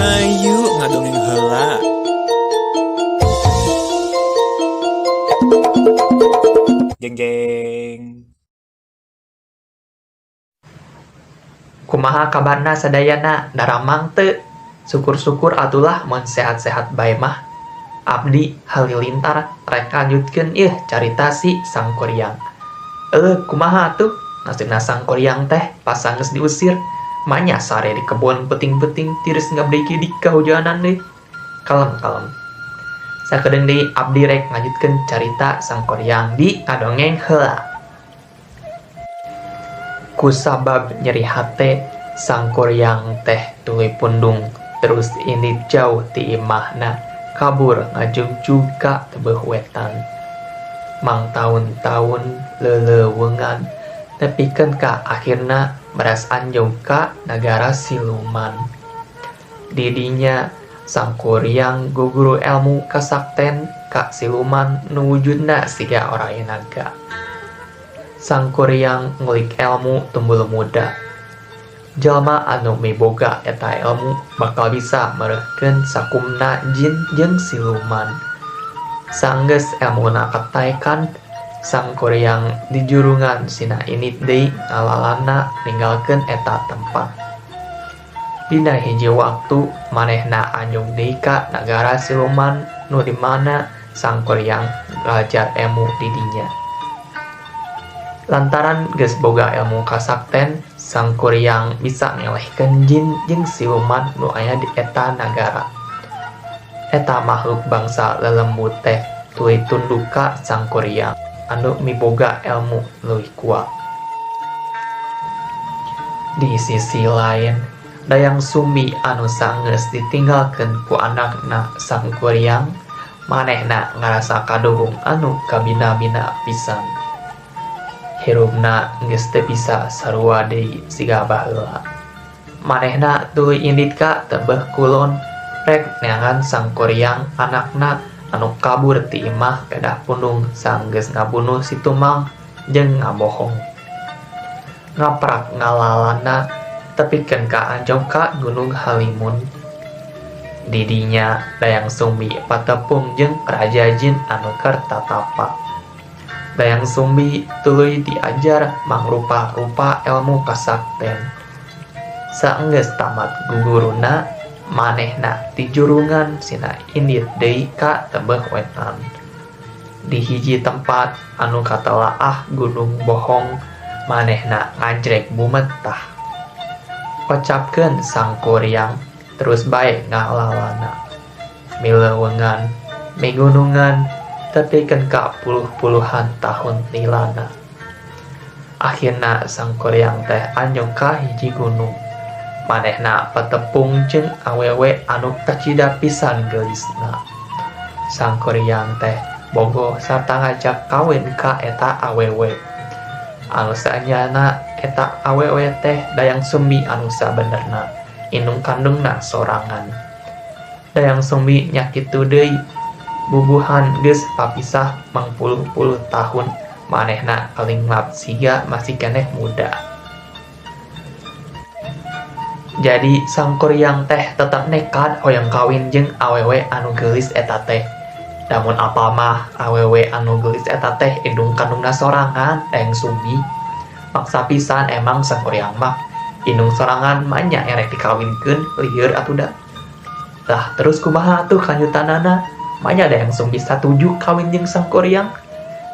Hayu ngadongeng heula. Jeng jeng. Kumaha kabarna sadayana daramang teu? Syukur-syukur atulah mun sehat-sehat bae mah. Abdi Halilintar rek lanjutkeun ieu carita si Sangkuriang. Kumaha atuh? Nasibna Sangkuriang teh pas geus diusir, manya sare di kebon peting-peting tiris ngabdeki di kahujanan deui. Kalem. Sakedeung deui abdi rek lanjutkeun carita Sangkuriang di ngadongeng heula. Kusabab nyeri hate, Sangkuriang teh tuluy pundung terus ini jauh ti imahna kabur ngajugjug ka tebeuh wetan. Mang tahun-tahun leuleuweungan nepikeun ka akhirna beras anjog ka nagara siluman. Di dinya Sangkuriang guguru elmu kasakten ka siluman nu wujudna siga oraya naga. Sangkuriang ngulik elmu tumbul muda. Jalma anu miboga eta elmu bakal bisa mereuhkeun sakumna jin jeung siluman. Sanggeus elmuna kataekan, Sangkuriang di jurungan sina init deui ngalalana ninggalkeun eta tempat. Dina hiji waktu manehna anjog deui ka nagara siluman nu di mana Sangkuriang belajar ilmu di dinya. Lantaran geus boga ilmu kasakten, Sangkuriang bisa ngelehkeun jin jeung siluman nu aya di eta nagara. Eta makhluk bangsa lelembut teh tuluy tunduk ka Sangkuriang anu miboga ilmu leuwih kuat. Di sisi lain, Dayang Sumbi anu sanggeus ditinggalkeun ku anakna Sangkuriang, manehna ngarasa kaduhung anu kabina-bina pisan. Hirupna geus teu bisa sarua deui siga baheula. Manehna tuluy indit ka tebeh kulon rek neangan Sangkuriang anakna anu kabur ti imah kedah pundung sanggeus ngabunuh si Tumang jeung ngabohong. Ngaprak ngalalana tepikeun ka anjog ka Gunung Halimun. Di dinya Dayang Sumbi patepung jeung Raja Jin anu keur tatapa. Dayang Sumbi tuluy diajar mangrupa-rupa ilmu kasakten. Saenggeus tamat guguruna, manehna di jurungan sina indit deui ka tebeuh wetan. Di hiji tempat anu katelaah Gunung Bohong, manehna ngajrek bumetah. Kocapkeun Sangkuriang terus bae ngalalana. Mileuweungan, migunungan, tepikeun ka puluh-puluhan tahun nilana. Akhirna Sangkuriang teh anjog ka hiji gunung. Manehna patepung jeung awewe anu kacida pisan geulisna. Sangkuriang teh bogoh sarta ngajak kawin ka eta awewe. Anu saenyana eta awewe teh Dayang Sumbi anu sabenerna, indung kandungna sorangan. Dayang Sumbi nya kitu deui. Bubuhan geus papisah mangpuluh-puluh tahun, manehna kalinglap siga masih keneh muda. Jadi Sangkuriang teh tetep nekat hoyong kawin jeung awewe anu geulis eta teh. Namun apa mah awewe anu geulis eta teh indung kandungna sorangan Dayang Sumbi. Maksa pisan emang Sangkuriang mah indung sorangan manya erek dikawinkeun lieur atuh da. Tah terus kumaha atuh kanjutanana? Manya Dayang Sumbi satuju kawin jeung Sangkuriang.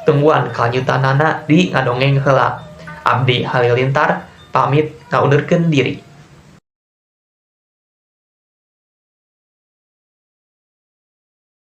Tungguan kalanjutanana di ngadongeng heula. Abdi Halilintar pamit ngaundurkeun diri.